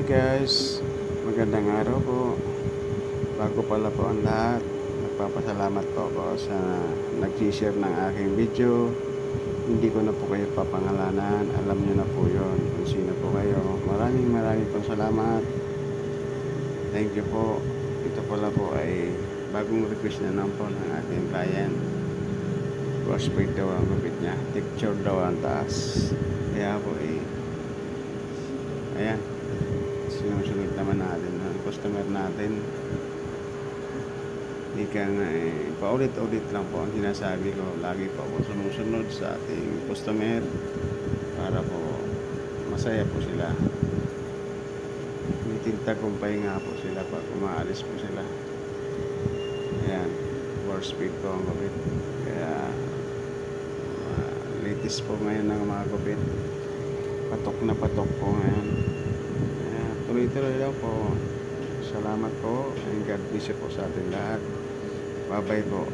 guys, magandang araw po. Bago pala po ang lahat, nagpapasalamat po ako sa nag-share ng aking video. Hindi ko na po kayo papangalanan, alam nyo na po yon kung sino po kayo. Maraming pong salamat. Thank you po. Ito pala po ay bagong request na naman po ng ating client. Crossfade daw ang gupit niya, texture daw ang taas. Kaya po ayan, sinusunod naman natin ang customer natin. Ika nga paulit-ulit lang po ang sinasabi ko. Lagi po ako sumusunod sa ating customer para po masaya po sila. May tintagumpay nga po sila pag umaalis po sila. Ayan, war speed po ang gupit. Kaya latest po ngayon ng mga gupit. Patok na patok po ngayon. Ayan, tuloy-tuloy lang po. Salamat po and God bless you po sa ating lahat. Bye bye po.